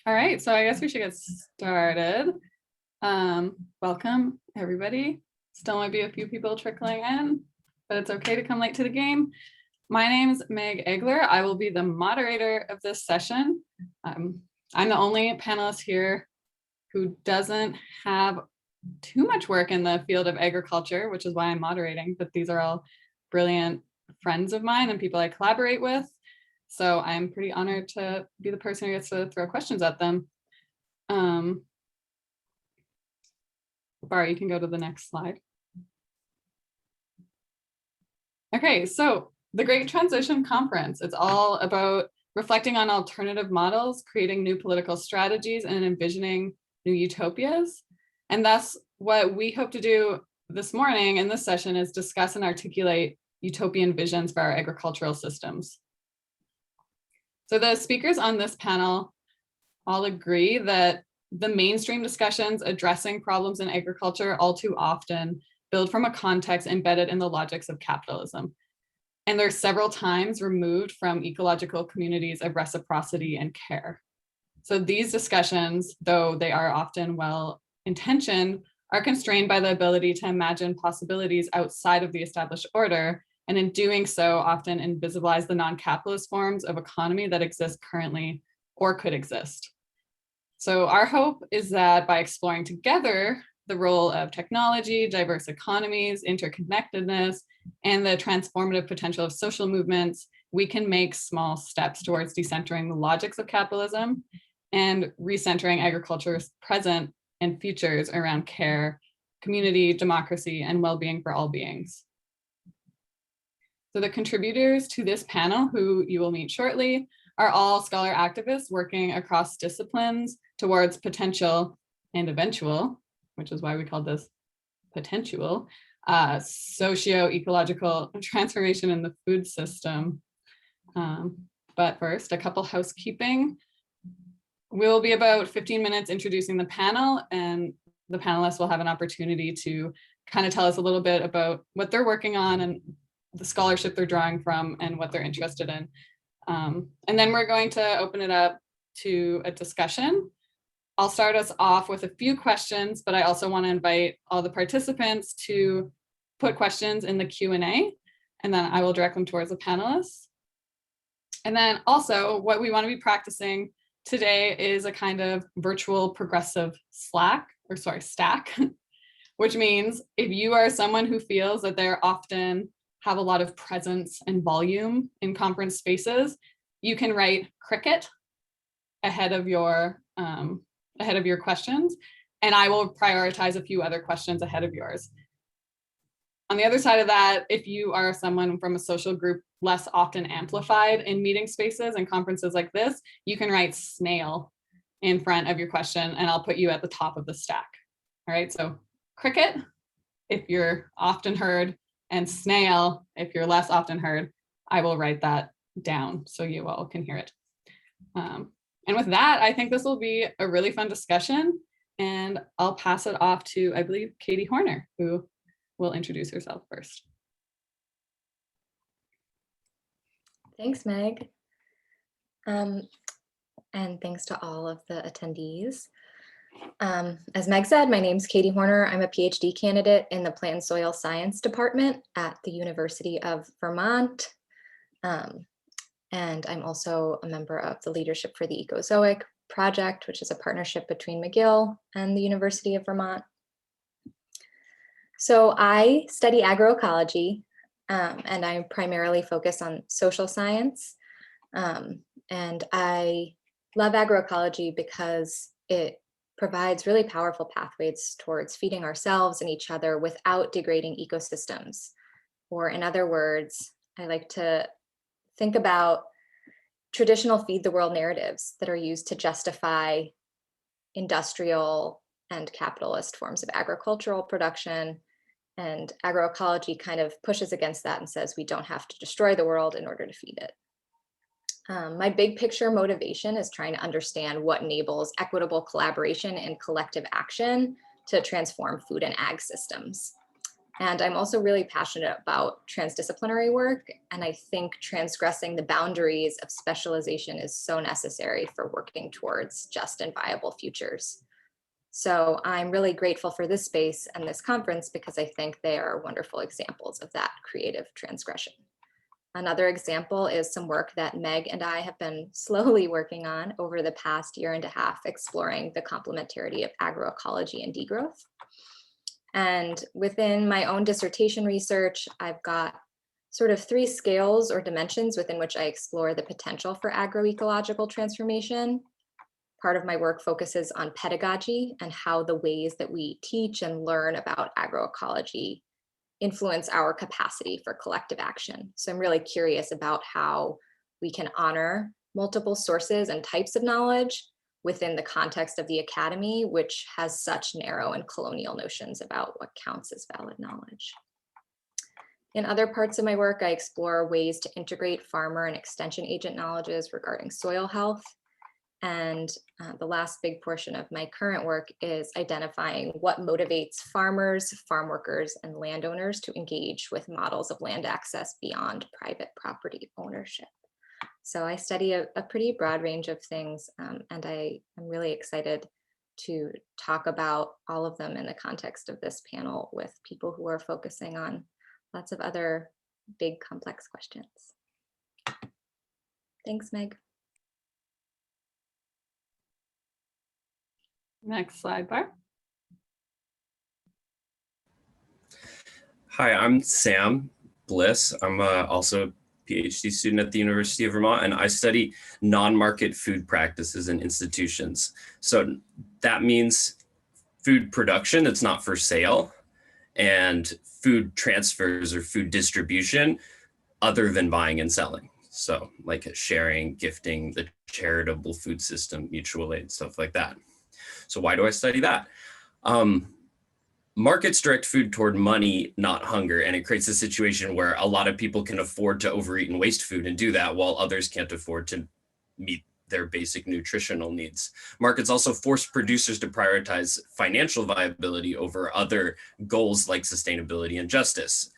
All right, so I guess we should get started. Welcome, everybody. Still might be a few people trickling in, but it's okay to come late to the game. My name is Meg Egler. I will be the moderator of this session. I'm the only panelist here who doesn't have too much work in the field of agriculture, which is why I'm moderating, but these are all brilliant friends of mine and people I collaborate with. So I'm pretty honored to be the person who gets to throw questions at them. Bar, you can go to the next slide. Okay, so the Great Transition Conference, it's all about reflecting on alternative models, creating new political strategies, and envisioning new utopias. And thus, what we hope to do this morning in this session is discuss and articulate utopian visions for our agricultural systems. So the speakers on this panel all agree that the mainstream discussions addressing problems in agriculture all too often build from a context embedded in the logics of capitalism. And they're several times removed from ecological communities of reciprocity and care. So these discussions, though they are often well-intentioned, are constrained by the ability to imagine possibilities outside of the established order, and in doing so, often invisibilize the non-capitalist forms of economy that exist currently or could exist. So our hope is that by exploring together the role of technology, diverse economies, interconnectedness, and the transformative potential of social movements, we can make small steps towards decentering the logics of capitalism and recentering agriculture's present and futures around care, community, democracy, and well-being for all beings. So the contributors to this panel, who you will meet shortly, are all scholar activists working across disciplines towards potential and eventual, which is why we called this Potentual, socio-ecological transformation in the food system. But first, a couple housekeeping. We'll be about 15 minutes introducing the panel, and the panelists will have an opportunity to kind of tell us a little bit about what they're working on and the scholarship they're drawing from and what they're interested in. And then we're going to open it up to a discussion. I'll start us off with a few questions, but I also want to invite all the participants to put questions in the Q&A, and then I will direct them towards the panelists. And then also what we want to be practicing today is a kind of virtual progressive stack, which means if you are someone who feels that they're often have a lot of presence and volume in conference spaces, you can write cricket ahead of your questions, and I will prioritize a few other questions ahead of yours. On the other side of that, if you are someone from a social group less often amplified in meeting spaces and conferences like this, you can write snail in front of your question, and I'll put you at the top of the stack. All right, so cricket, if you're often heard, and snail, if you're less often heard. I will write that down so you all can hear it. And with that, I think this will be a really fun discussion, and I'll pass it off to, I believe, Katie Horner, who will introduce herself first. Thanks, Meg. And thanks to all of the attendees. As Meg said, my name's Katie Horner. I'm a PhD candidate in the Plant and Soil Science Department at the University of Vermont. And I'm also a member of the Leadership for the Ecozoic project, which is a partnership between McGill and the University of Vermont. So I study agroecology, and I primarily focus on social science. And I love agroecology because it provides really powerful pathways towards feeding ourselves and each other without degrading ecosystems. Or in other words, I like to think about traditional feed the world narratives that are used to justify industrial and capitalist forms of agricultural production. And agroecology kind of pushes against that and says we don't have to destroy the world in order to feed it. My big picture motivation is trying to understand what enables equitable collaboration and collective action to transform food and ag systems. And I'm also really passionate about transdisciplinary work. And I think transgressing the boundaries of specialization is so necessary for working towards just and viable futures. So I'm really grateful for this space and this conference because I think they are wonderful examples of that creative transgression. Another example is some work that Meg and I have been slowly working on over the past year and a half, exploring the complementarity of agroecology and degrowth. And within my own dissertation research, I've got sort of 3 scales or dimensions within which I explore the potential for agroecological transformation. Part of my work focuses on pedagogy and how the ways that we teach and learn about agroecology influence our capacity for collective action. So I'm really curious about how we can honor multiple sources and types of knowledge within the context of the academy, which has such narrow and colonial notions about what counts as valid knowledge. In other parts of my work, I explore ways to integrate farmer and extension agent knowledges regarding soil health. And the last big portion of my current work is identifying what motivates farmers, farm workers, and landowners to engage with models of land access beyond private property ownership. So I study a pretty broad range of things, and I am really excited to talk about all of them in the context of this panel with people who are focusing on lots of other big, complex questions. Thanks, Meg. Next slide, Barb. Hi, I'm Sam Bliss. I'm also a PhD student at the University of Vermont, and I study non-market food practices and institutions. So that means food production that's not for sale and food transfers or food distribution other than buying and selling. So like sharing, gifting, the charitable food system, mutual aid, stuff like that. So why do I study that? Markets direct food toward money, not hunger, and it creates a situation where a lot of people can afford to overeat and waste food and do that while others can't afford to meet their basic nutritional needs. Markets also force producers to prioritize financial viability over other goals like sustainability and justice.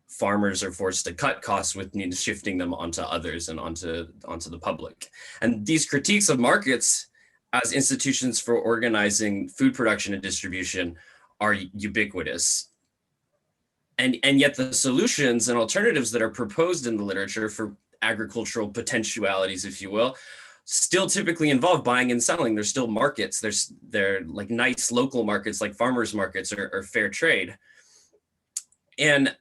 Farmers are forced to cut costs with needs shifting them onto others and onto the public. And these critiques of markets as institutions for organizing food production and distribution are ubiquitous. And yet the solutions and alternatives that are proposed in the literature for agricultural potentialities, if you will, still typically involve buying and selling. There's still markets. They're like nice local markets like farmers markets or fair trade. And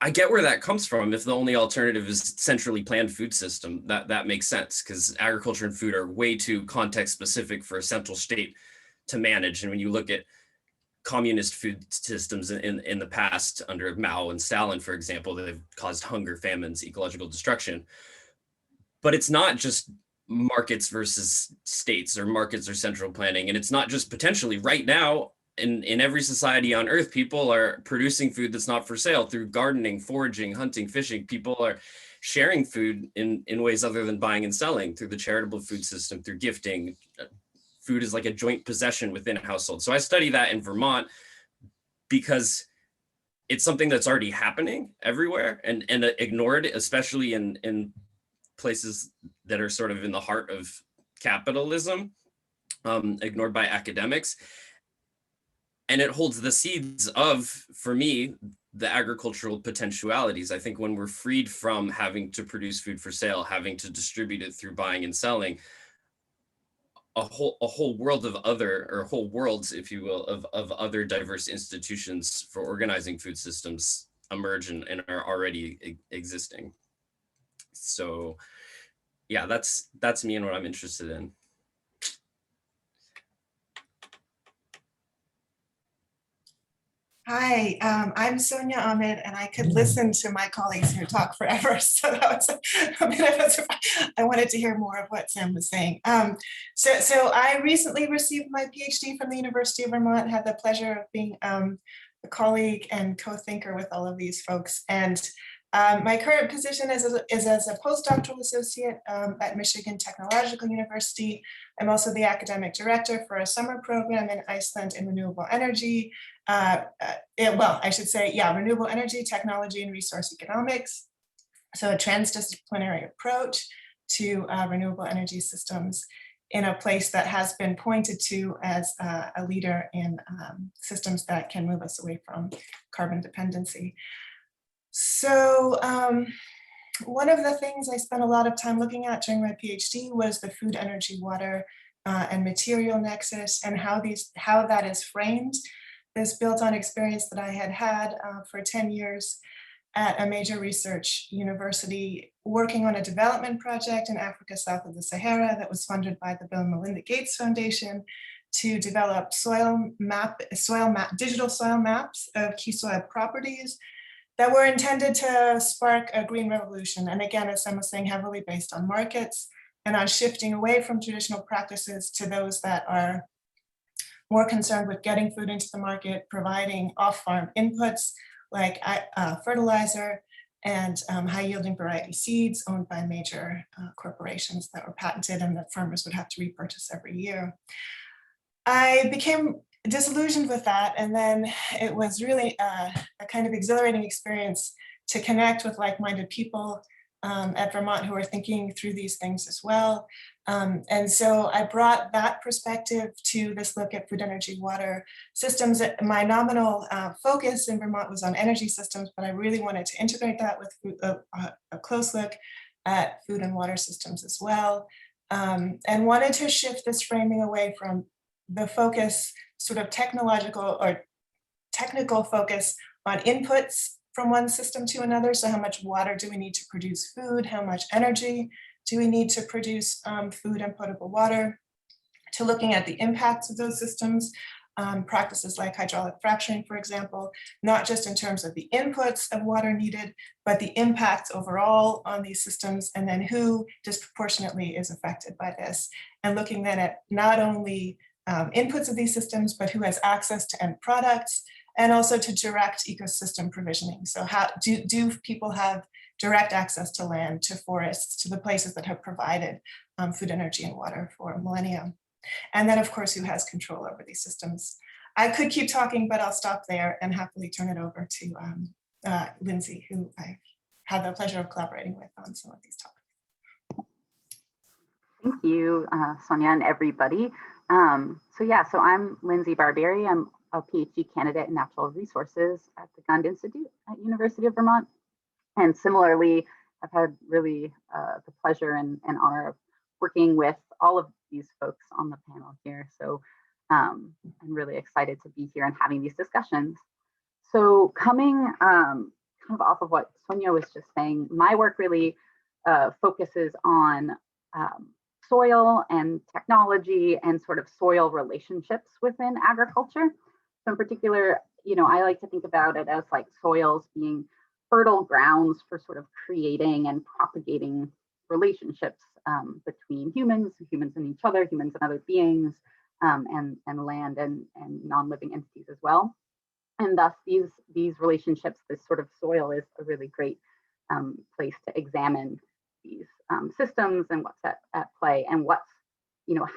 I get where that comes from. If the only alternative is centrally planned food system, that makes sense because agriculture and food are way too context specific for a central state to manage. And when you look at communist food systems in the past under Mao and Stalin, for example, they've caused hunger, famines, ecological destruction. But it's not just markets versus states or markets or central planning. And it's not just potentially right now in every society on earth, people are producing food that's not for sale through gardening, foraging, hunting, fishing. People are sharing food in ways other than buying and selling through the charitable food system, through gifting. Food is like a joint possession within a household. So I study that in Vermont because it's something that's already happening everywhere and ignored, especially in places that are sort of in the heart of capitalism, ignored by academics. And it holds the seeds of, for me, the agricultural potentialities. I think when we're freed from having to produce food for sale, having to distribute it through buying and selling, a whole world of other, or whole worlds, if you will, of other diverse institutions for organizing food systems emerge and are already existing. So yeah, that's me and what I'm interested in. Hi, I'm Sonia Ahmed, and I could listen to my colleagues here talk forever. So that was a bit of a surprise. I wanted to hear more of what Sam was saying. So I recently received my PhD from the University of Vermont, had the pleasure of being a colleague and co-thinker with all of these folks. And my current position is as a postdoctoral associate at Michigan Technological University. I'm also the academic director for a summer program in Iceland in renewable energy. well, I should say, yeah, renewable energy, technology, and resource economics. So a transdisciplinary approach to renewable energy systems in a place that has been pointed to as a leader in systems that can move us away from carbon dependency. So one of the things I spent a lot of time looking at during my PhD was the food, energy, water, and material nexus, and how that is framed. This built on experience that I had for 10 years at a major research university, working on a development project in Africa south of the Sahara that was funded by the Bill and Melinda Gates Foundation to develop digital soil maps of key soil properties that were intended to spark a green revolution. And again, as Sam was saying, heavily based on markets and on shifting away from traditional practices to those that are more concerned with getting food into the market, providing off-farm inputs like fertilizer and high-yielding variety seeds owned by major corporations that were patented and that farmers would have to repurchase every year. I became disillusioned with that, and then it was really a kind of exhilarating experience to connect with like-minded people at Vermont who are thinking through these things as well. And so I brought that perspective to this look at food, energy, water systems. My nominal focus in Vermont was on energy systems, but I really wanted to integrate that with a close look at food and water systems as well, and wanted to shift this framing away from the focus, sort of technological or technical focus on inputs from one system to another. So how much water do we need to produce food? How much energy do we need to produce food and potable water? To looking at the impacts of those systems, practices like hydraulic fracturing, for example, not just in terms of the inputs of water needed, but the impacts overall on these systems, and then who disproportionately is affected by this. And looking then at not only inputs of these systems, but who has access to end products, and also to direct ecosystem provisioning. So how do people have direct access to land, to forests, to the places that have provided food, energy, and water for millennia? And then of course, who has control over these systems? I could keep talking, but I'll stop there and happily turn it over to Lindsay, who I had the pleasure of collaborating with on some of these topics. Thank you, Sonia and everybody. So I'm Lindsay Barberi. I'm a PhD candidate in natural resources at the Gund Institute at University of Vermont. And similarly, I've had really the pleasure and honor of working with all of these folks on the panel here. So I'm really excited to be here and having these discussions. So coming kind of off of what Sonia was just saying, my work really focuses on soil and technology and sort of soil relationships within agriculture. So in particular, I like to think about it as like soils being fertile grounds for sort of creating and propagating relationships between humans and each other, humans and other beings, and land and non-living entities as well. And thus these relationships, this sort of soil is a really great place to examine these systems and what's at play, and what's,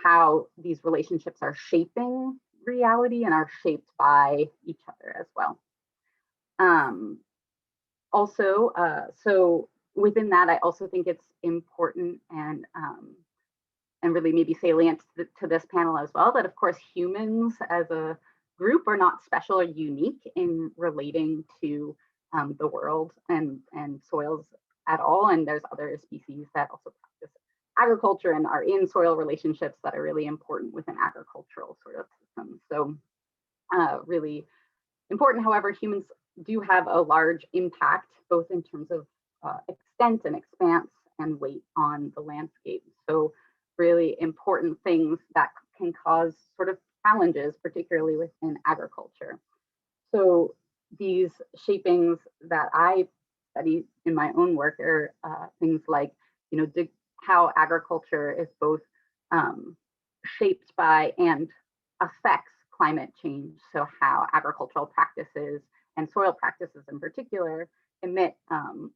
how these relationships are shaping reality and are shaped by each other as well. So within that, I also think it's important and really maybe salient to this panel as well, that of course humans as a group are not special or unique in relating to the world and soils at all. And there's other species that also practice agriculture and are in soil relationships that are really important within agricultural sort of systems. So really important. However, humans do have a large impact, both in terms of extent and expanse and weight on the landscape. So really important things that can cause sort of challenges, particularly within agriculture. So these shapings that I study in my own work are things like, how agriculture is both shaped by and affects climate change. So how agricultural practices and soil practices in particular emit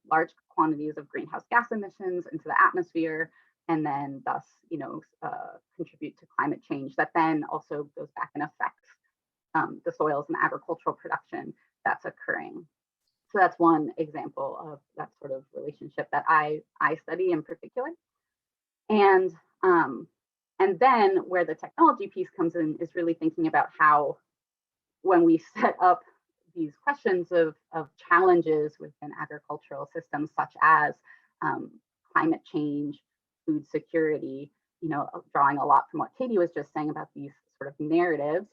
large quantities of greenhouse gas emissions into the atmosphere, and then thus, contribute to climate change that then also goes back and affects the soils and agricultural production that's occurring. So that's one example of that sort of relationship that I study in particular. And then where the technology piece comes in is really thinking about how, when we set up these questions of challenges within agricultural systems, such as climate change, food security, drawing a lot from what Katie was just saying about these sort of narratives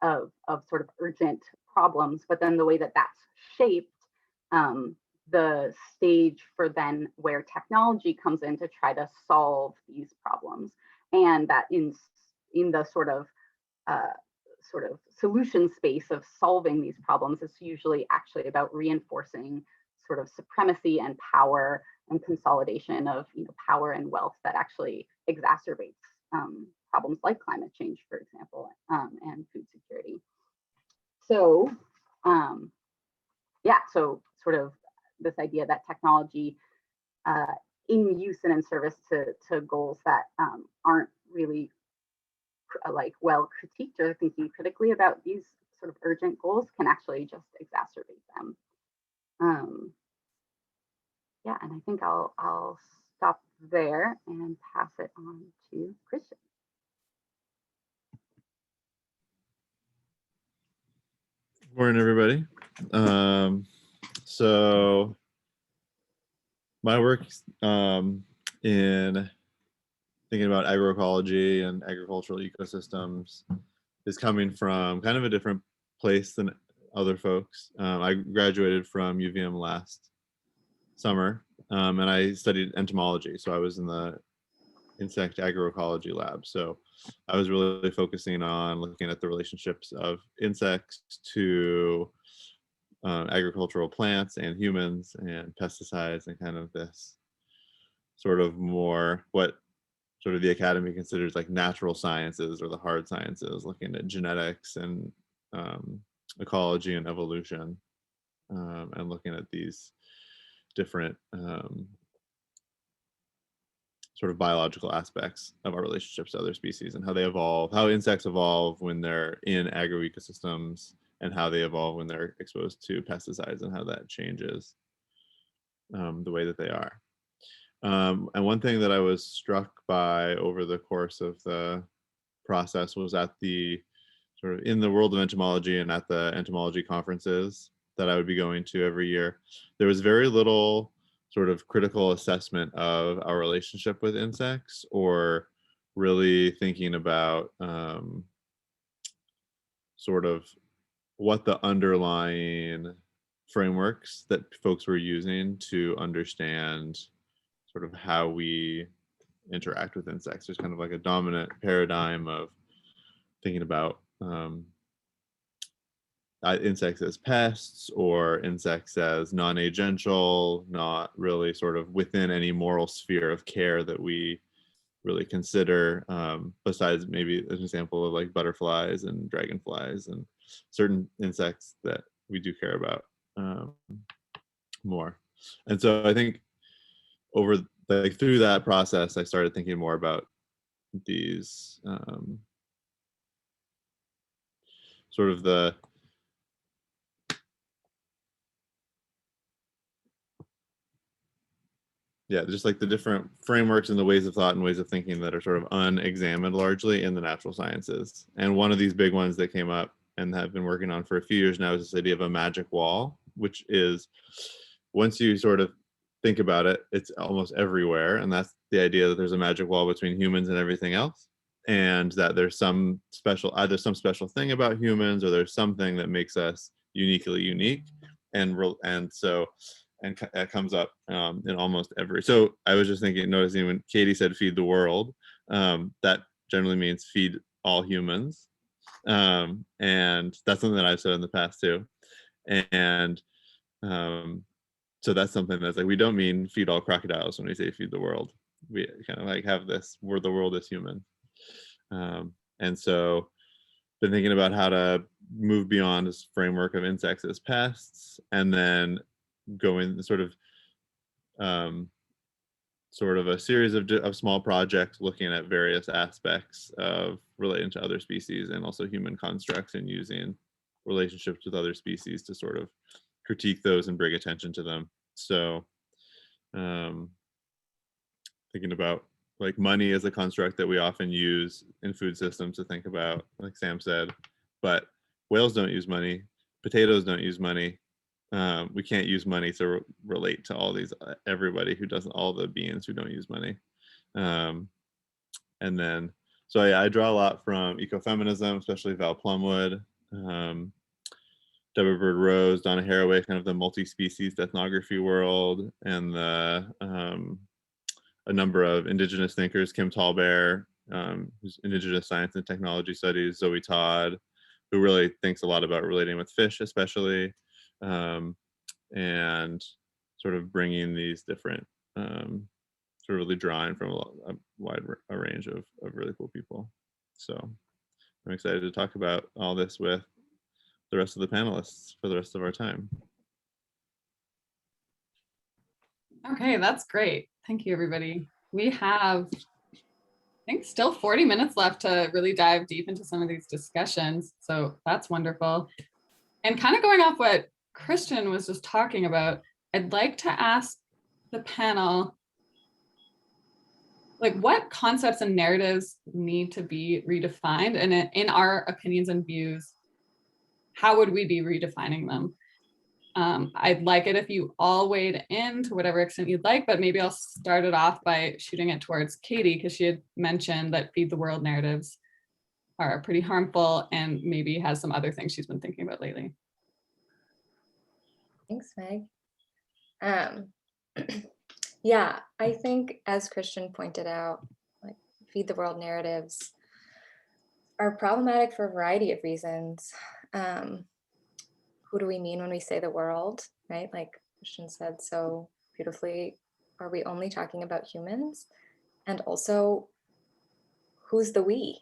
of sort of urgent problems, but then the way that that's shaped the stage for then where technology comes in to try to solve these problems, and that in the sort of solution space of solving these problems is usually actually about reinforcing sort of supremacy and power and consolidation of power and wealth that actually exacerbates problems like climate change, for example, and food security. So so sort of this idea that technology in use and in service to goals that aren't really like well critiqued or thinking critically about these sort of urgent goals can actually just exacerbate them. And I think I'll stop there and pass it on to Christian. Morning, everybody. So my work in thinking about agroecology and agricultural ecosystems is coming from kind of a different place than other folks. I graduated from UVM last summer, and I studied entomology. So I was in the insect agroecology lab. So I was really focusing on looking at the relationships of insects to agricultural plants and humans and pesticides, and kind of this sort of more what sort of the academy considers like natural sciences or the hard sciences, looking at genetics and ecology and evolution, and looking at these different sort of biological aspects of our relationships to other species and how they evolve, how insects evolve when they're in agroecosystems, and how they evolve when they're exposed to pesticides, and how that changes the way that they are. And one thing that I was struck by over the course of the process was at the sort of in the world of entomology and at the entomology conferences that I would be going to every year, there was very little sort of critical assessment of our relationship with insects, or really thinking about sort of what the underlying frameworks that folks were using to understand sort of how we interact with insects. There's kind of like a dominant paradigm of thinking about insects as pests, or insects as non-agential, not really sort of within any moral sphere of care that we really consider, besides maybe an example of like butterflies and dragonflies and certain insects that we do care about more. And so I think over like through that process, I started thinking more about these sort of the just like the different frameworks and the ways of thought and ways of thinking that are sort of unexamined largely in the natural sciences. And one of these big ones that came up and have been working on for a few years now is this idea of a magic wall, which is, once you sort of think about it, it's almost everywhere. And that's the idea that there's a magic wall between humans and everything else. And that there's some special, either some special thing about humans, or there's something that makes us uniquely unique. And so it comes up in almost every. So I was just noticing when Katie said feed the world, that generally means feed all humans. And that's something that I've said in the past too. And so that's something that's like, we don't mean feed all crocodiles when we say feed the world. We kind of like have this, where the world is human. And so been thinking about how to move beyond this framework of insects as pests, and then going sort of sort of a series of small projects looking at various aspects of relating to other species and also human constructs, and using relationships with other species to sort of critique those and bring attention to them. So thinking about like money as a construct that we often use in food systems to think about, like Sam said, but whales don't use money, potatoes don't use money. We can't use money to relate to all these, everybody who doesn't, all the beings who don't use money. And then, so yeah, I draw a lot from ecofeminism, especially Val Plumwood, Deborah Bird Rose, Donna Haraway, kind of the multi-species ethnography world, and the a number of indigenous thinkers, Kim Tallbear, who's indigenous science and technology studies, Zoe Todd, who really thinks a lot about relating with fish, especially, and sort of bringing these different, sort of really drawing from a wide range of really cool people. So I'm excited to talk about all this with the rest of the panelists for the rest of our time. Okay, that's great. Thank you, everybody. We have, I think, still 40 minutes left to really dive deep into some of these discussions. So that's wonderful. And kind of going off what Christian was just talking about, I'd like to ask the panel, like, what concepts and narratives need to be redefined? And in our opinions and views, how would we be redefining them? I'd like it if you all weighed in to whatever extent you'd like, but maybe I'll start it off by shooting it towards Katie, because she had mentioned that feed the world narratives are pretty harmful and maybe has some other things she's been thinking about lately. Thanks, Meg. Yeah, I think, as Christian pointed out, like, feed the world narratives are problematic for a variety of reasons. Who do we mean when we say the world, right? Like Christian said so beautifully, are we only talking about humans? And also, who's the we?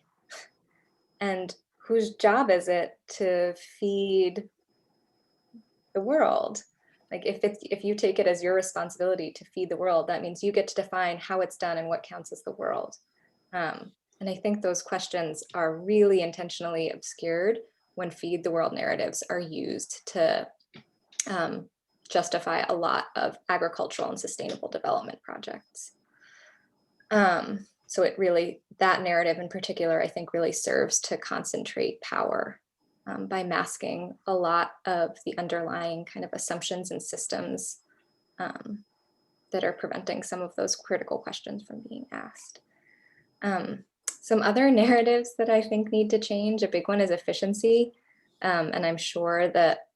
And whose job is it to feed the world? Like, if you take it as your responsibility to feed the world, that means you get to define how it's done and what counts as the world. And I think those questions are really intentionally obscured when feed the world narratives are used to justify a lot of agricultural and sustainable development projects. So it really, that narrative in particular, I think really serves to concentrate power by masking a lot of the underlying kind of assumptions and systems that are preventing some of those critical questions from being asked. Some other narratives that I think need to change, a big one is efficiency. And I'm sure that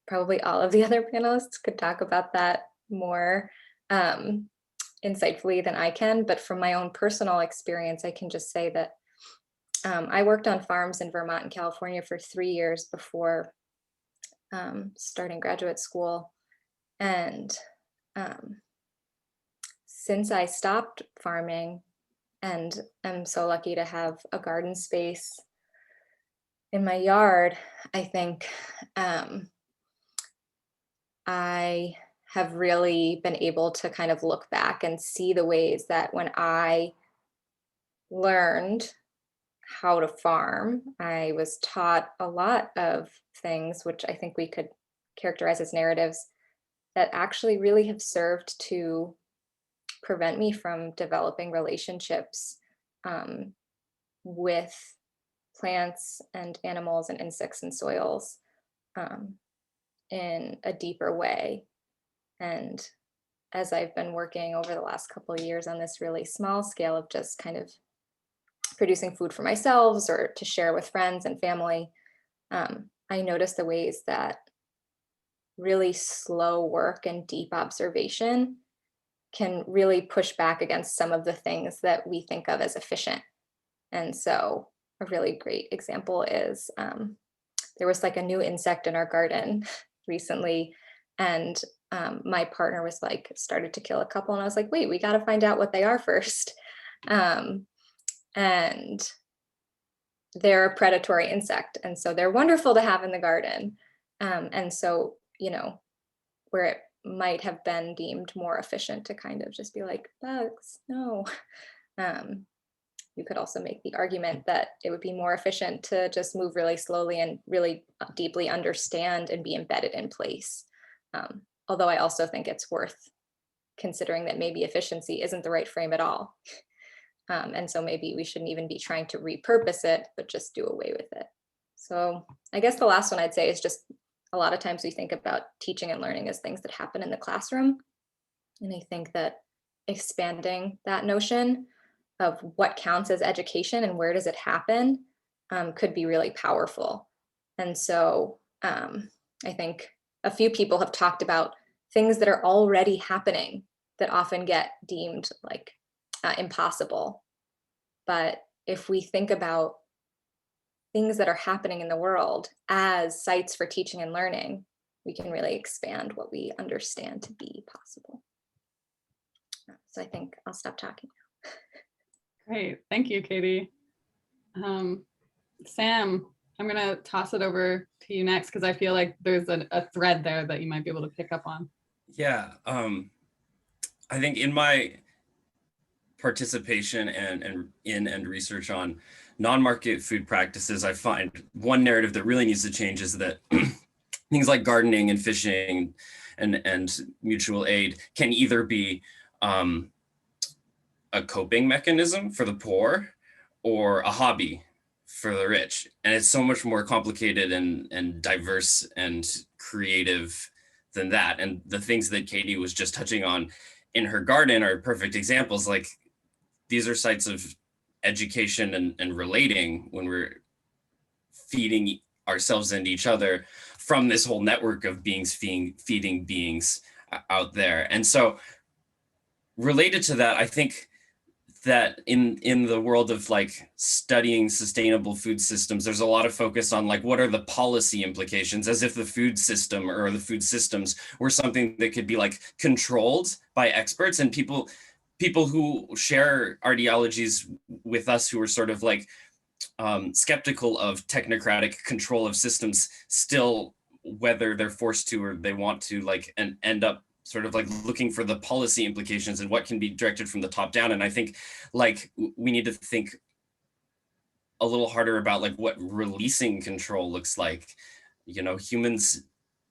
probably all of the other panelists could talk about that more insightfully than I can. But from my own personal experience, I can just say that I worked on farms in Vermont and California for 3 years before starting graduate school. And since I stopped farming, and I'm so lucky to have a garden space in my yard, I think I have really been able to kind of look back and see the ways that when I learned how to farm, I was taught a lot of things, which I think we could characterize as narratives, that actually really have served to prevent me from developing relationships with plants and animals and insects and soils in a deeper way. And as I've been working over the last couple of years on this really small scale of just kind of producing food for myself or to share with friends and family, I noticed the ways that really slow work and deep observation can really push back against some of the things that we think of as efficient. And so a really great example is there was like a new insect in our garden recently, and my partner was like, started to kill a couple, and I was like, wait, we got to find out what they are first. And they're a predatory insect, and so they're wonderful to have in the garden. And so, you know, might have been deemed more efficient to kind of just be like, bugs, no. You could also make the argument that it would be more efficient to just move really slowly and really deeply understand and be embedded in place. Although I also think it's worth considering that maybe efficiency isn't the right frame at all. And so maybe we shouldn't even be trying to repurpose it, but just do away with it. So I guess the last one I'd say is just a lot of times we think about teaching and learning as things that happen in the classroom. And I think that expanding that notion of what counts as education and where does it happen could be really powerful. And so I think a few people have talked about things that are already happening that often get deemed like impossible. But if we think about things that are happening in the world as sites for teaching and learning, we can really expand what we understand to be possible. So I think I'll stop talking now. Great, thank you, Katie. Sam, I'm gonna toss it over to you next because I feel like there's a thread there that you might be able to pick up on. Yeah, I think in my participation and research on non-market food practices, I find one narrative that really needs to change is that things like gardening and fishing and mutual aid can either be a coping mechanism for the poor or a hobby for the rich. And it's so much more complicated and diverse and creative than that. And the things that Katie was just touching on in her garden are perfect examples. Like, these are sites of education and relating when we're feeding ourselves and each other from this whole network of beings feeding beings out there. And so related to that, I think that in the world of like studying sustainable food systems, there's a lot of focus on like, what are the policy implications, as if the food system or the food systems were something that could be like controlled by experts, and people who share ideologies with us who are sort of like skeptical of technocratic control of systems still, whether they're forced to or they want to, like, and end up sort of like looking for the policy implications and what can be directed from the top down. And I think like we need to think a little harder about like what releasing control looks like. You know, humans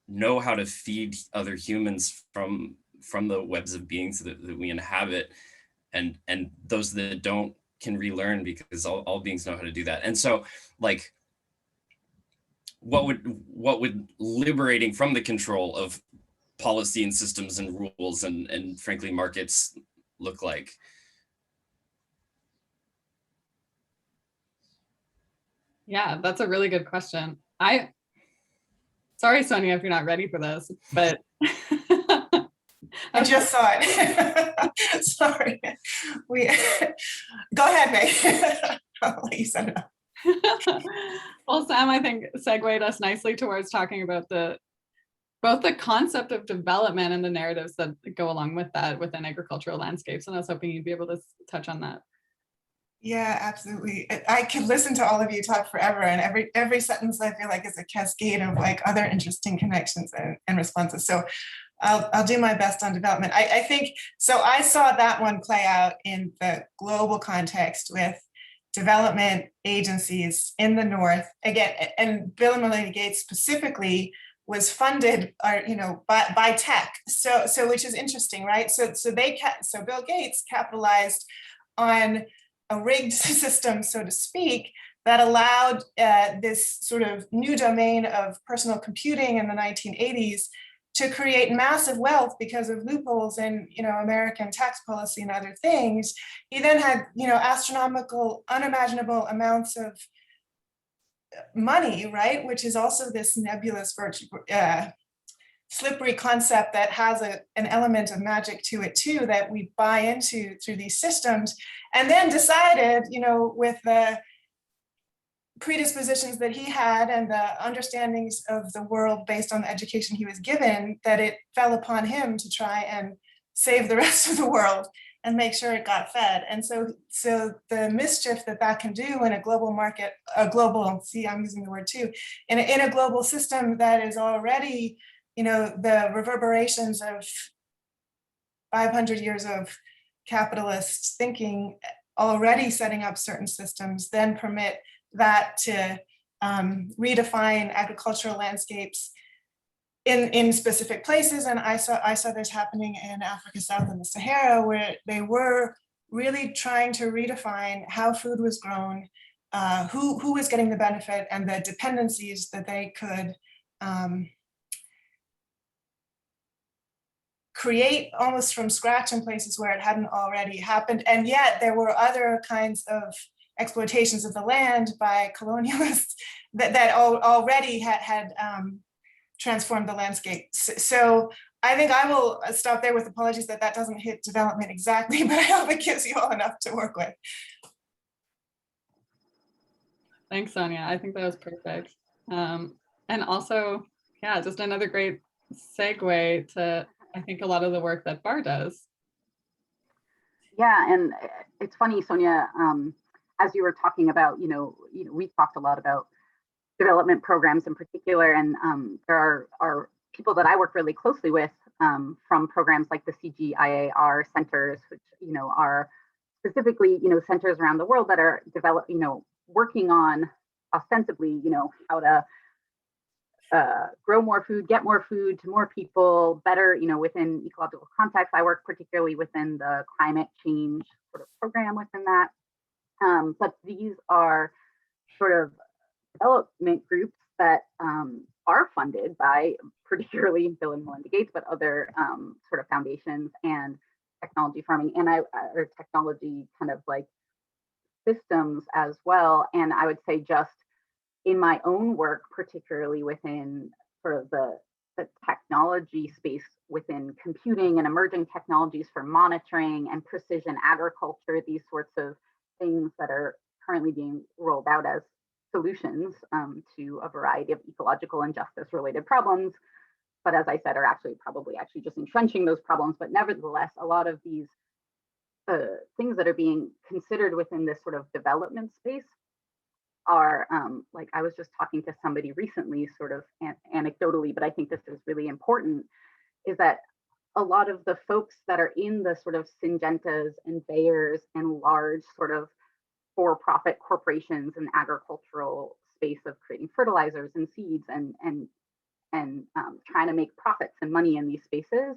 know how to feed other humans from the webs of beings that we inhabit, and those that don't can relearn, because all beings know how to do that. And so like what would liberating from the control of policy and systems and rules and frankly markets look like? Yeah, that's a really good question. Sorry, Sonia, if you're not ready for this, but I just saw it. Sorry. Go ahead, Meg. I'll let you set it up. Well, Sam, I think segued us nicely towards talking about both the concept of development and the narratives that go along with that within agricultural landscapes. And I was hoping you'd be able to touch on that. Yeah, absolutely. I could listen to all of you talk forever, and every sentence I feel like is a cascade of like other interesting connections and responses. So I'll do my best on development. I think, so I saw that one play out in the global context with development agencies in the North, again, and Bill and Melinda Gates specifically was funded, by tech. So which is interesting, right? So Bill Gates capitalized on a rigged system, so to speak, that allowed this sort of new domain of personal computing in the 1980s to create massive wealth because of loopholes in, American tax policy and other things. He then had, astronomical, unimaginable amounts of money, right? Which is also this nebulous, slippery concept that has an element of magic to it too, that we buy into through these systems, and then decided, with the predispositions that he had and the understandings of the world based on the education he was given, that it fell upon him to try and save the rest of the world and make sure it got fed. And so the mischief that can do in a global market, I'm using the word too, in a global system that is already the reverberations of 500 years of capitalist thinking already setting up certain systems then permit that to redefine agricultural landscapes in specific places. And I saw this happening in Africa South and the Sahara, where they were really trying to redefine how food was grown, who was getting the benefit, and the dependencies that they could create almost from scratch in places where it hadn't already happened. And yet there were other kinds of exploitations of the land by colonialists that already had transformed the landscape. So I think I will stop there with apologies that doesn't hit development exactly, but I hope it gives you all enough to work with. Thanks, Sonia. I think that was perfect. And also, yeah, just another great segue to, I think, a lot of the work that Bar does. Yeah, and it's funny, Sonia, as you were talking about, we talked a lot about development programs in particular, and there are people that I work really closely with from programs like the CGIAR centers, which are specifically centers around the world that are working on ostensibly how to grow more food, get more food to more people better, within ecological context. I work particularly within the climate change sort of program within that. But these are sort of development groups that are funded by particularly Bill and Melinda Gates, but other sort of foundations and technology farming or technology kind of like systems as well. And I would say just in my own work, particularly within sort of the technology space within computing and emerging technologies for monitoring and precision agriculture, these sorts of things that are currently being rolled out as solutions to a variety of ecological and justice related problems. But as I said, are probably just entrenching those problems. But nevertheless, a lot of these things that are being considered within this sort of development space are like, I was just talking to somebody recently, sort of anecdotally, but I think this is really important, is that a lot of the folks that are in the sort of Syngentas and Bayers and large sort of for-profit corporations in the agricultural space of creating fertilizers and seeds and trying to make profits and money in these spaces,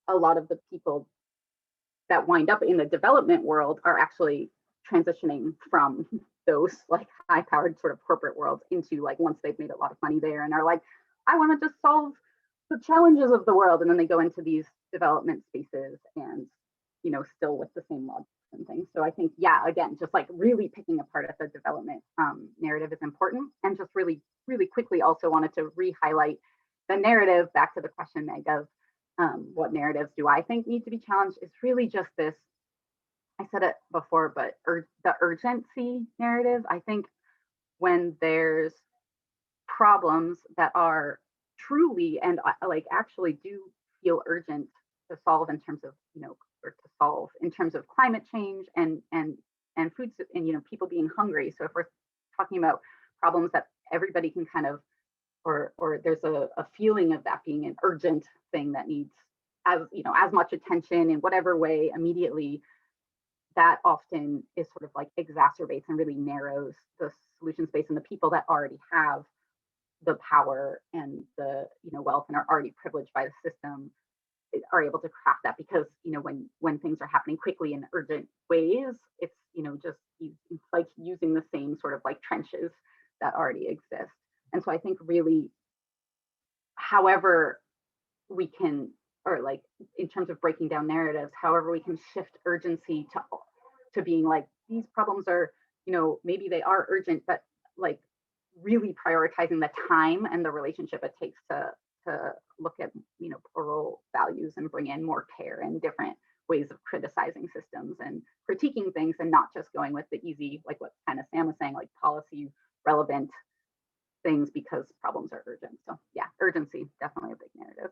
a lot of the people that wind up in the development world are actually transitioning from those like high-powered sort of corporate worlds into like, once they've made a lot of money there and are like, I want to just solve the challenges of the world, and then they go into these development spaces and still with the same logic and things. So I think, yeah, again, just like really picking apart at the development narrative is important. And just really, really quickly also wanted to re-highlight the narrative, back to the question, Meg, of what narratives do I think need to be challenged. It's really just this, I said it before, but the urgency narrative. I think when there's problems that are truly and like actually do feel urgent to solve in terms of, or to solve in terms of climate change and food and, people being hungry. So if we're talking about problems that everybody can kind of, or there's a feeling of that being an urgent thing that needs as much attention in whatever way immediately, that often is sort of like exacerbates and really narrows the solution space, and the people that already have the power and the wealth and are already privileged by the system are able to craft that, because when things are happening quickly in urgent ways, it's it's like using the same sort of like trenches that already exist. And so I think really, however we can, or like in terms of breaking down narratives, however we can shift urgency to being like, these problems are, maybe they are urgent, but like really prioritizing the time and the relationship it takes to look at plural values and bring in more care and different ways of criticizing systems and critiquing things, and not just going with the easy, like what kind of Sam was saying, like policy relevant things because problems are urgent. So yeah, urgency, definitely a big narrative.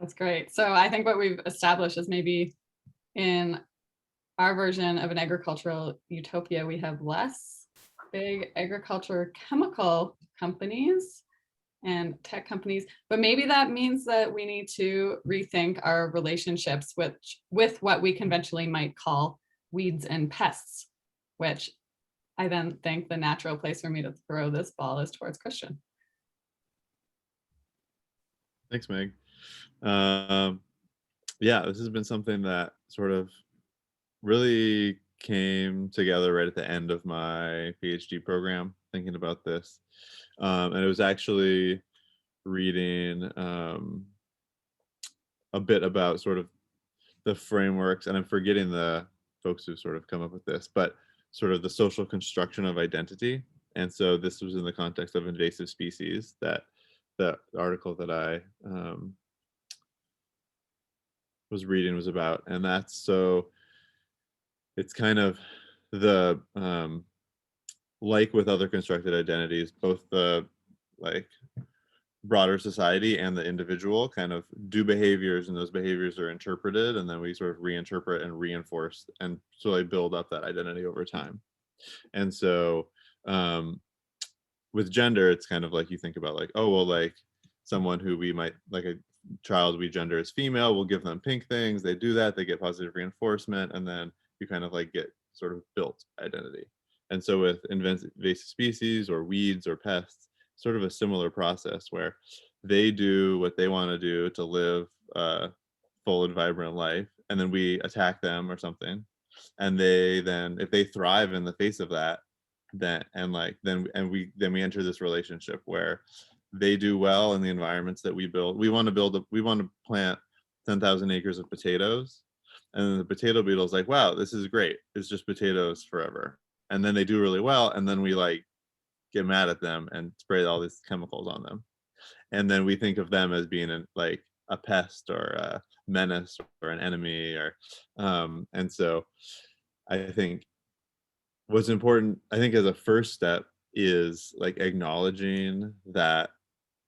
That's great. So I think what we've established is maybe in our version of an agricultural utopia, we have less big agriculture chemical companies and tech companies, but maybe that means that we need to rethink our relationships with what we conventionally might call weeds and pests, which I then think the natural place for me to throw this ball is towards Christian. Thanks, Meg. Yeah, this has been something that sort of really came together right at the end of my PhD program, thinking about this. And it was actually reading a bit about sort of the frameworks, and I'm forgetting the folks who sort of come up with this, but sort of the social construction of identity. And so this was in the context of invasive species, that the article that I was reading was about. And that's, so it's kind of the like with other constructed identities, both the like broader society and the individual kind of do behaviors, and those behaviors are interpreted, and then we sort of reinterpret and reinforce and slowly build up that identity over time. And so with gender, it's kind of like, you think about like, oh, well, like someone who we might, like a child we gender as female, we'll give them pink things, they do that, they get positive reinforcement, and then you kind of like get sort of built identity. And so with invasive species or weeds or pests, sort of a similar process where they do what they want to do to live a full and vibrant life, and then we attack them or something, and they then, if they thrive in the face of that, then we enter this relationship where they do well in the environments that we build. We want to plant 10,000 acres of potatoes, and then the potato beetle's like, wow, this is great, it's just potatoes forever. And then they do really well, and then we like get mad at them and spray all these chemicals on them, and then we think of them as being like a pest or a menace or an enemy, or and so I think what's important, I think, as a first step is like acknowledging that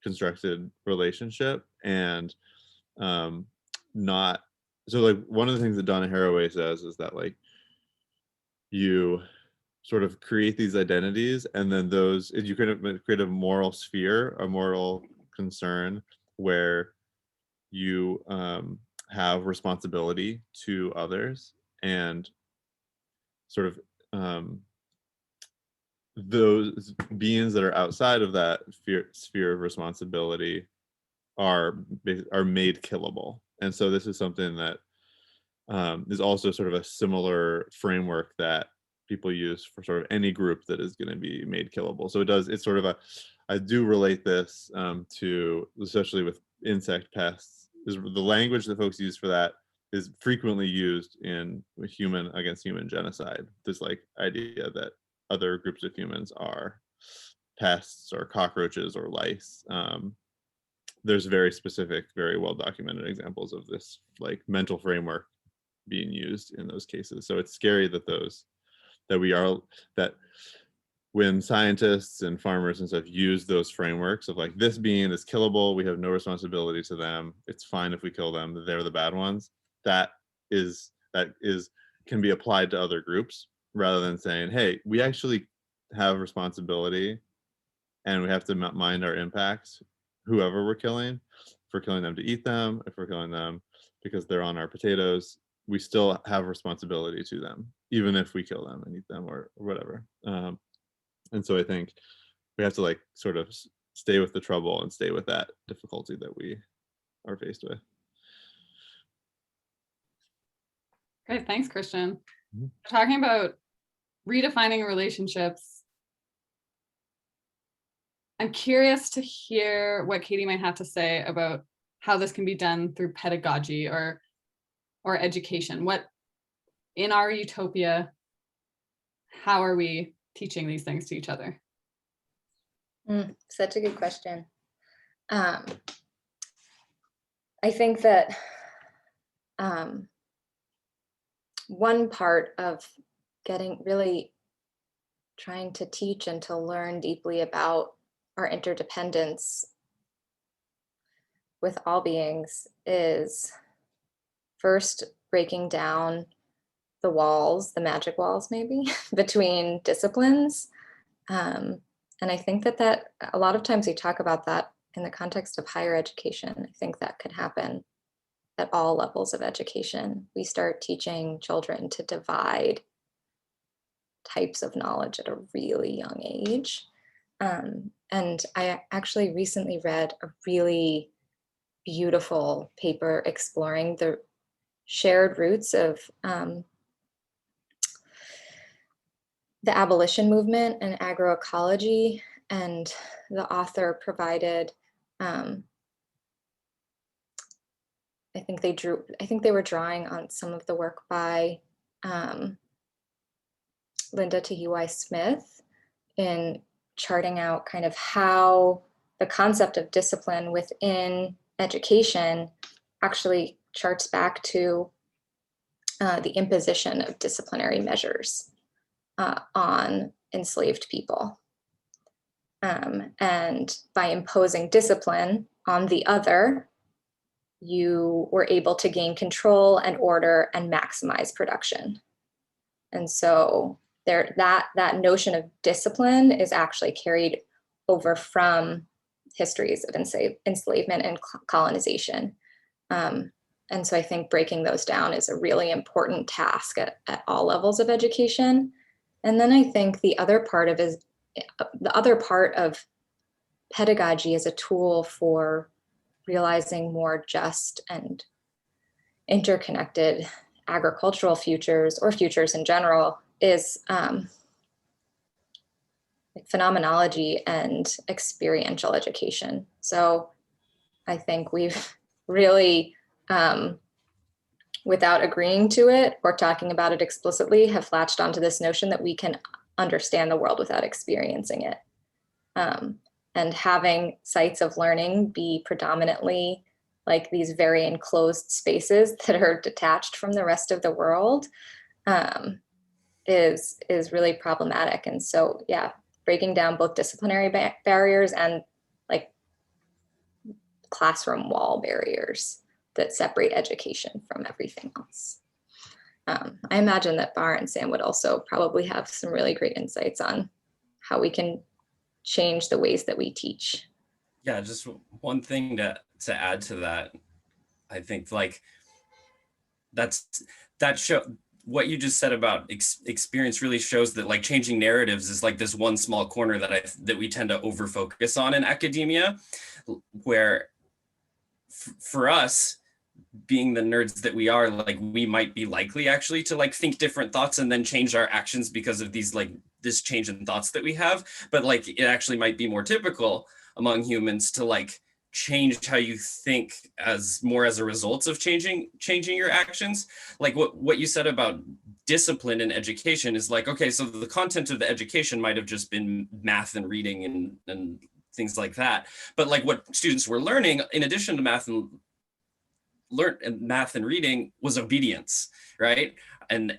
constructed relationship, and not, so like one of the things that Donna Haraway says is that like you sort of create these identities, and then those, you kind of create a moral sphere, a moral concern, where you have responsibility to others, and sort of those beings that are outside of that sphere of responsibility are made killable. And so this is something that is also sort of a similar framework that people use for sort of any group that is going to be made killable. So it's sort of I do relate this to, especially with insect pests, is the language that folks use for that is frequently used in human against human genocide. This like idea that other groups of humans are pests or cockroaches or lice. There's very specific, very well documented examples of this like mental framework being used in those cases. So it's scary that when scientists and farmers and stuff use those frameworks of like, this being is killable, we have no responsibility to them, it's fine if we kill them, they're the bad ones, that can be applied to other groups, rather than saying, hey, we actually have responsibility and we have to mind our impacts, whoever we're killing. If we're killing them to eat them, if we're killing them because they're on our potatoes, we still have responsibility to them, even if we kill them and eat them or whatever. And so I think we have to like sort of stay with the trouble and stay with that difficulty that we are faced with. Great, thanks, Christian. Mm-hmm. Talking about redefining relationships, I'm curious to hear what Katie might have to say about how this can be done through pedagogy or education. What, in our utopia, how are we teaching these things to each other? Such a good question. I think that one part of really trying to teach and to learn deeply about our interdependence with all beings is first breaking down the walls, the magic walls maybe, between disciplines. And I think that a lot of times we talk about that in the context of higher education, I think that could happen at all levels of education. We start teaching children to divide types of knowledge at a really young age. And I actually recently read a really beautiful paper exploring the shared roots of the abolition movement and agroecology. And the author provided, I think they were drawing on some of the work by Linda Tahiwai Smith in charting out kind of how the concept of discipline within education actually charts back to the imposition of disciplinary measures on enslaved people. And by imposing discipline on the other, you were able to gain control and order and maximize production. And so that notion of discipline is actually carried over from histories of enslavement and colonization. And so I think breaking those down is a really important task at all levels of education. And then I think the other part of pedagogy as a tool for realizing more just and interconnected agricultural futures, or futures in general, is phenomenology and experiential education. So I think we've really, without agreeing to it or talking about it explicitly, have latched onto this notion that we can understand the world without experiencing it. And having sites of learning be predominantly like these very enclosed spaces that are detached from the rest of the world is really problematic. And so, yeah, breaking down both disciplinary barriers and like classroom wall barriers that separate education from everything else. I imagine that Bar and Sam would also probably have some really great insights on how we can change the ways that we teach. Yeah, just one thing to add to that. I think like what you just said about experience really shows that like changing narratives is like this one small corner that we tend to over focus on in academia, where for us, being the nerds that we are, like we might be likely actually to like think different thoughts and then change our actions because of these like this change in thoughts that we have. But like it actually might be more typical among humans to like change how you think as a result of changing your actions. Like what you said about discipline in education is like, okay, so the content of the education might have just been math and reading and things like that. But like what students were learning in addition to math and reading was obedience, right? And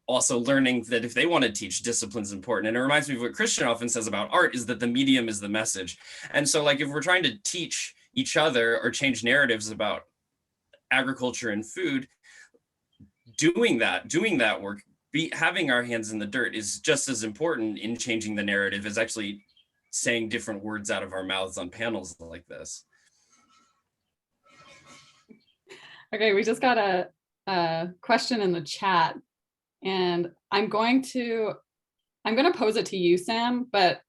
also learning that if they want to teach, discipline is important. And it reminds me of what Christian often says about art, is that the medium is the message. And so like if we're trying to teach each other or change narratives about agriculture and food, doing that work, having our hands in the dirt is just as important in changing the narrative as actually saying different words out of our mouths on panels like this. Okay, we just got a question in the chat, and I'm going to pose it to you, Sam, but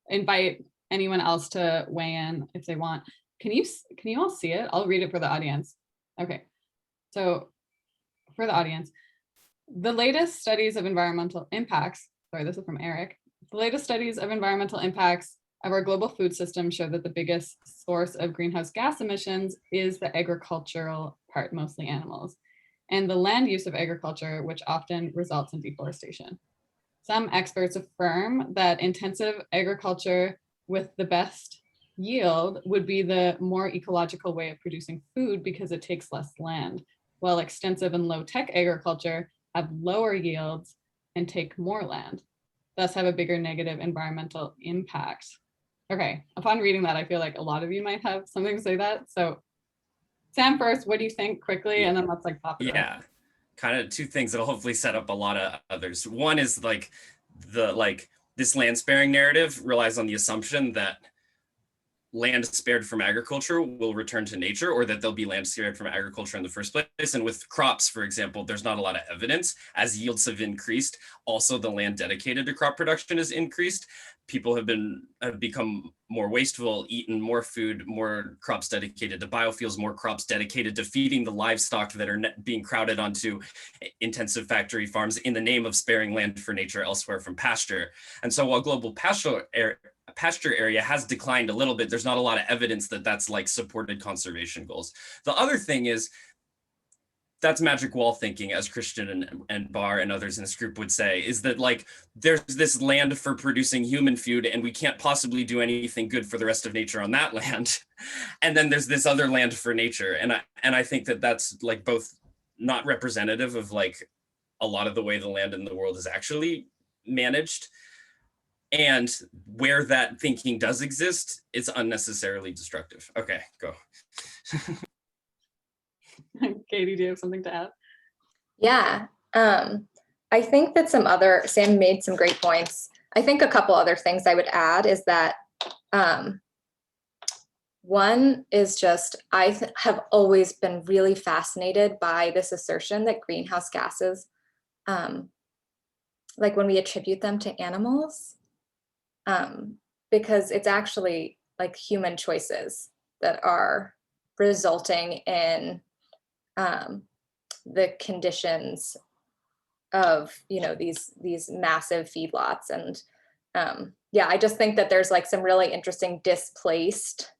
invite anyone else to weigh in if they want. Can you all see it? I'll read it for the audience. Okay, so for the audience, the latest studies of environmental impacts, sorry, this is from Eric. The latest studies of environmental impacts of our global food system show that the biggest source of greenhouse gas emissions is the agricultural part, mostly animals, and the land use of agriculture, which often results in deforestation. Some experts affirm that intensive agriculture with the best yield would be the more ecological way of producing food because it takes less land, while extensive and low-tech agriculture have lower yields and take more land, thus have a bigger negative environmental impact. Okay, upon reading that, I feel like a lot of you might have something to say that. So Sam first, what do you think quickly? And then let's like pop it. Yeah, kind of two things that'll hopefully set up a lot of others. One is like this land sparing narrative relies on the assumption that land spared from agriculture will return to nature, or that there'll be land spared from agriculture in the first place. And with crops, for example, there's not a lot of evidence. As yields have increased, also the land dedicated to crop production has increased. People have become more wasteful, eaten more food, more crops dedicated to biofuels, more crops dedicated to feeding the livestock that are being crowded onto intensive factory farms in the name of sparing land for nature elsewhere from pasture. And so while global pasture area has declined a little bit, there's not a lot of evidence that that's like supported conservation goals. The other thing is, that's magic wall thinking, as Christian and Bar and others in this group would say, is that like there's this land for producing human food and we can't possibly do anything good for the rest of nature on that land. And then there's this other land for nature. And I think that that's like both not representative of like a lot of the way the land in the world is actually managed. And where that thinking does exist, it's unnecessarily destructive. Okay, go. Katie, do you have something to add? Yeah, I think that Sam made some great points. I think a couple other things I would add is that one is just, have always been really fascinated by this assertion that greenhouse gases, like when we attribute them to animals, because it's actually like human choices that are resulting in the conditions of, you know, these massive feedlots. And yeah, I just think that there's like some really interesting displaced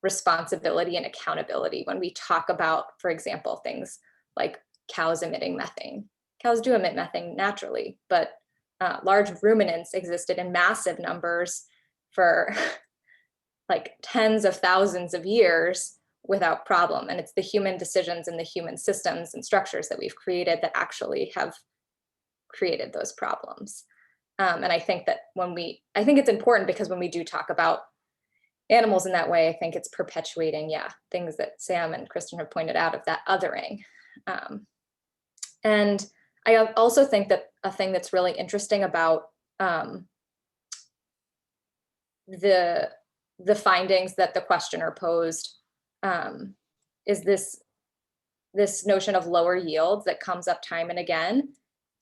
responsibility and accountability when we talk about, for example, things like cows emitting methane. Cows do emit methane naturally, but large ruminants existed in massive numbers for like tens of thousands of years without problem. And it's the human decisions and the human systems and structures that we've created that actually have created those problems. And I think that I think it's important because when we do talk about animals in that way, I think it's perpetuating, things that Sam and Kristen have pointed out of that othering. And I also think that a thing that's really interesting about the findings that the questioner posed is this notion of lower yields that comes up time and again.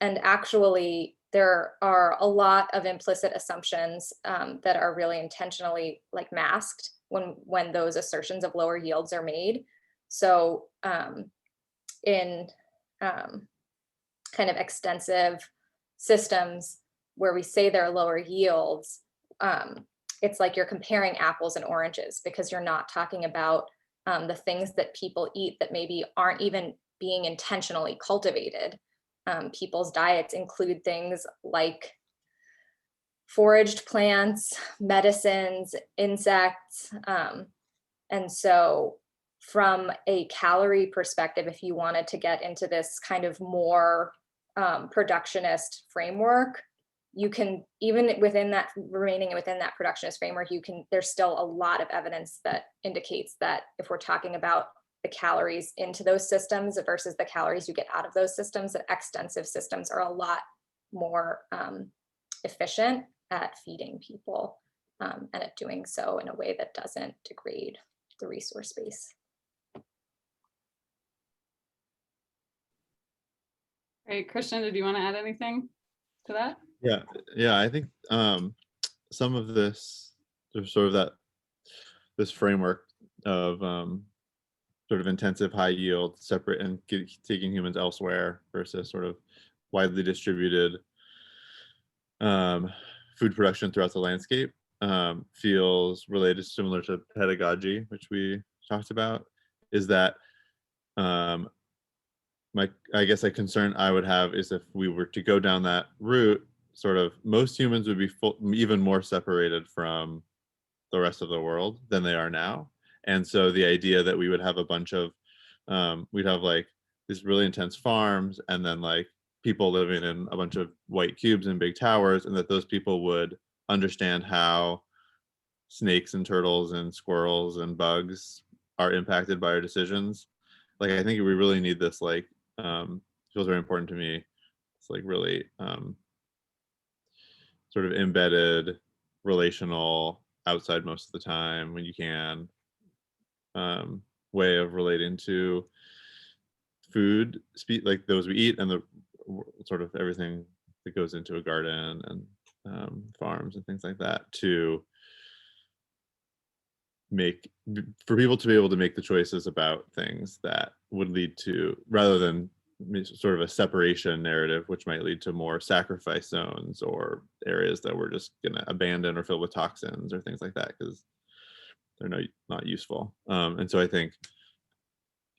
And actually, there are a lot of implicit assumptions that are really intentionally like masked when those assertions of lower yields are made. So in kind of extensive systems where we say there are lower yields, it's like you're comparing apples and oranges because you're not talking about the things that people eat that maybe aren't even being intentionally cultivated. People's diets include things like foraged plants, medicines, insects. And so from a calorie perspective, if you wanted to get into this kind of more productionist framework, you can, even within that, remaining within that productionist framework, there's still a lot of evidence that indicates that if we're talking about the calories into those systems versus the calories you get out of those systems, that extensive systems are a lot more efficient at feeding people and at doing so in a way that doesn't degrade the resource base. Great. Christian, did you want to add anything to that? Yeah, I think some of this, there's sort of this framework of sort of intensive high yield, separate and taking humans elsewhere versus sort of widely distributed food production throughout the landscape feels related, similar to pedagogy, which we talked about, is that I guess a concern I would have is if we were to go down that route, sort of most humans would be even more separated from the rest of the world than they are now. And so the idea that we would have a bunch of, we'd have like these really intense farms and then like people living in a bunch of white cubes and big towers, and that those people would understand how snakes and turtles and squirrels and bugs are impacted by our decisions. Like, I think we really need this, like, feels very important to me. It's like really sort of embedded relational outside most of the time when you can, way of relating to food, like those we eat, and the sort of everything that goes into a garden and farms and things like that, to for people to be able to make the choices about things that would lead to, rather than sort of a separation narrative, which might lead to more sacrifice zones or areas that we're just going to abandon or fill with toxins or things like that, because they're not useful. And so I think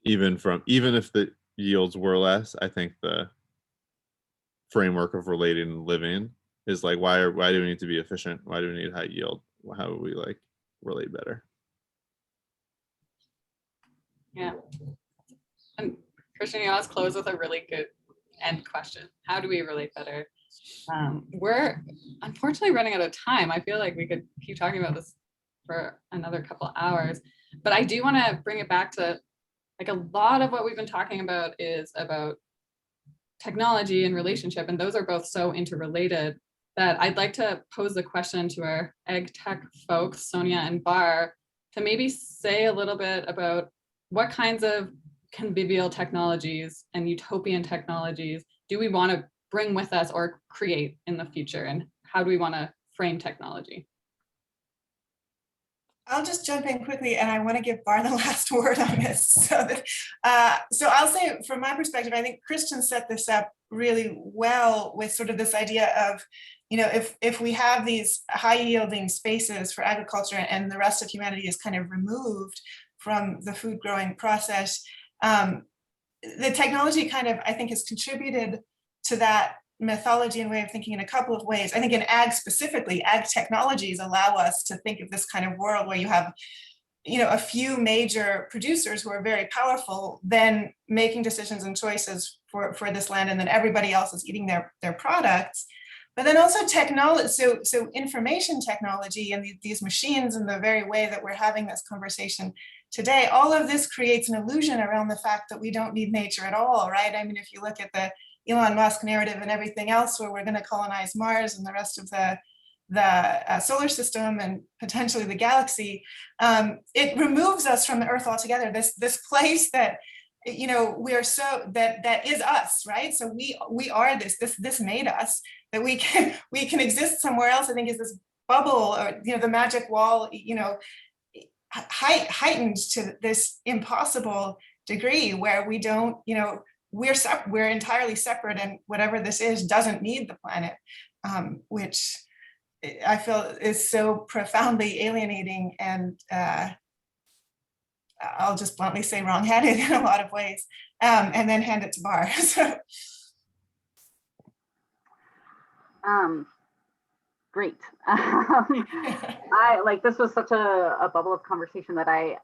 even if the yields were less, I think the framework of relating and living is like, why do we need to be efficient? Why do we need high yield? How do we like relate better? Yeah. And Christian, you always close with a really good end question. How do we relate better? We're unfortunately running out of time. I feel like we could keep talking about this for another couple hours, but I do want to bring it back to, like, a lot of what we've been talking about is about technology and relationship, and those are both so interrelated that I'd like to pose the question to our ag tech folks, Sonia and Bar, to maybe say a little bit about what kinds of convivial technologies and utopian technologies do we want to bring with us or create in the future, and how do we want to frame technology? I'll just jump in quickly, and I want to give Bar the last word on this. So I'll say, from my perspective, I think Christian set this up really well with sort of this idea of, if we have these high yielding spaces for agriculture and the rest of humanity is kind of removed from the food growing process, the technology kind of, I think, has contributed to that mythology and way of thinking in a couple of ways. I think in ag specifically, ag technologies allow us to think of this kind of world where you have, a few major producers who are very powerful, then making decisions and choices for this land, and then everybody else is eating their products. But then also technology, so information technology and these machines, in the very way that we're having this conversation today, all of this creates an illusion around the fact that we don't need nature at all, right? I mean, if you look at the Elon Musk narrative and everything else, where we're going to colonize Mars and the rest of the solar system and potentially the galaxy, it removes us from the Earth altogether. This place that, we are so that is us, right? So we are this made us, that we can exist somewhere else. I think is this bubble, or the magic wall, heightened to this impossible degree where we don't, we're entirely separate, and whatever this is doesn't need the planet, which I feel is so profoundly alienating and I'll just bluntly say wrong-headed in a lot of ways, and then hand it to Bar. Great. This was such a bubble of conversation that I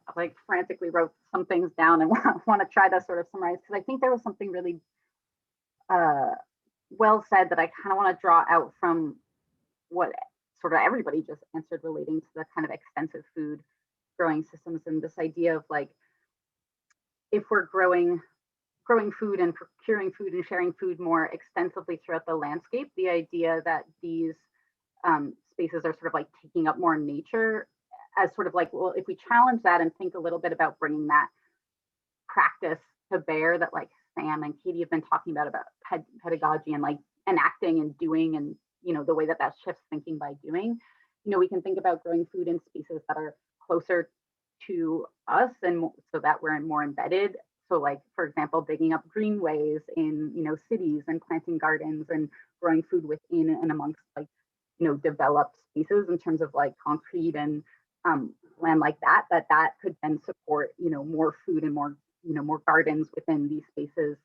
frantically wrote some things down and want to try to sort of summarize, because I think there was something really well said that I kind of want to draw out from what sort of everybody just answered, relating to the kind of extensive food growing systems, and this idea of, like, if we're growing food and procuring food and sharing food more extensively throughout the landscape, the idea that these spaces are sort of like taking up more nature, as sort of like, well, if we challenge that and think a little bit about bringing that practice to bear that, like, Sam and Katie have been talking about pedagogy and like enacting and doing, and the way that shifts thinking by doing, we can think about growing food in spaces that are closer to us, and so that we're more embedded. So, like, for example, digging up greenways in cities and planting gardens and growing food within and amongst, like, developed spaces in terms of like concrete and land like that could then support more food and more more gardens within these spaces.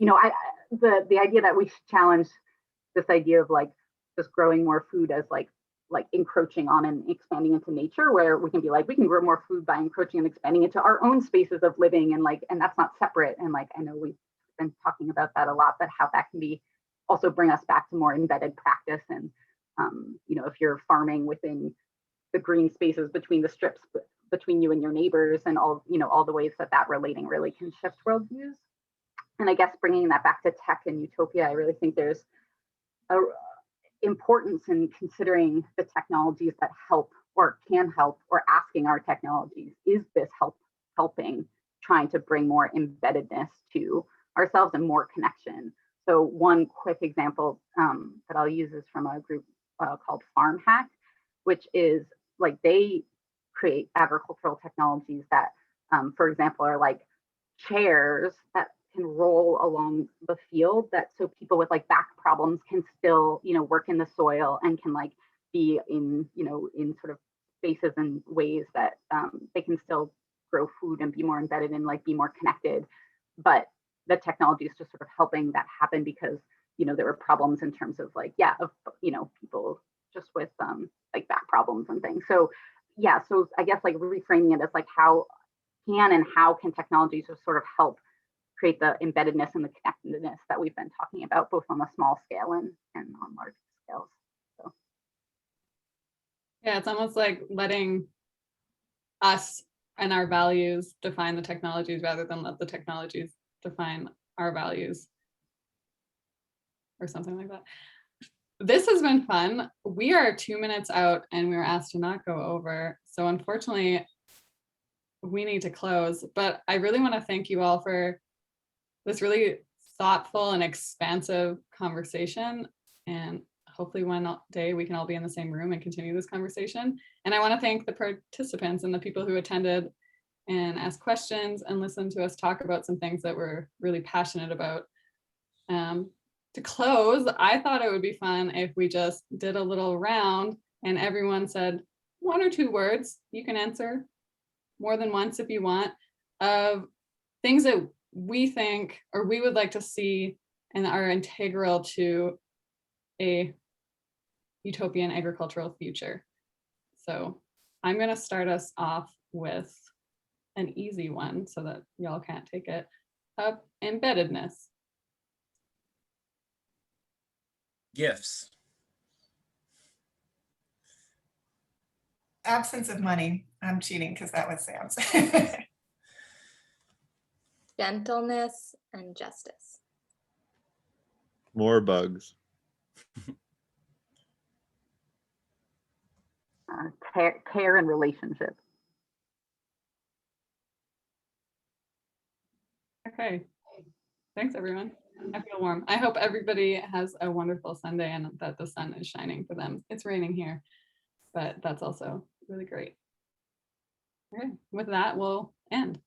The idea that we should challenge this idea of like just growing more food as like encroaching on and expanding into nature, where we can be like, we can grow more food by encroaching and expanding into our own spaces of living, and that's not separate. And like, I know we've been talking about that a lot, but how that can be also bring us back to more embedded practice. And if you're farming within the green spaces between the strips between you and your neighbors, and all the ways that relating really can shift worldviews. And I guess bringing that back to tech and utopia, I really think there's a importance in considering the technologies that help or can help, or asking our technologies, is this helping, trying to bring more embeddedness to ourselves and more connection? So one quick example that I'll use is from a group called Farm Hack, which is like they create agricultural technologies that, for example, are like chairs that can roll along the field, that so people with like back problems can still, you know, work in the soil and can like be in, you know, in sort of spaces and ways that they can still grow food and be more embedded and like be more connected. But the technology is just sort of helping that happen because, you know, there were problems in terms of like, yeah, of, you know, people just with like back problems and things. So yeah, so I guess like reframing it as like how can technology just sort of help create the embeddedness and the connectedness that we've been talking about, both on a small scale and on large scales. So Yeah, it's almost like letting us and our values define the technologies rather than let the technologies define our values or something like that. This has been fun. We are 2 minutes out and we were asked to not go over. So unfortunately, we need to close, but I really want to thank you all for this really thoughtful and expansive conversation. And hopefully one day we can all be in the same room and continue this conversation. And I want to thank the participants and the people who attended and asked questions and listened to us talk about some things that we're really passionate about. To close, I thought it would be fun if we just did a little round and everyone said 1 or 2 words. You can answer more than once if you want, of things that we think or we would like to see and are integral to a utopian agricultural future. So I'm going to start us off with an easy one so that y'all can't take it up. Embeddedness. Gifts. Absence of money. I'm cheating because that was Sam's. Gentleness and justice. More bugs. care and relationship. Okay. Thanks, everyone. I feel warm. I hope everybody has a wonderful Sunday and that the sun is shining for them. It's raining here, but that's also really great. Okay, with that, we'll end.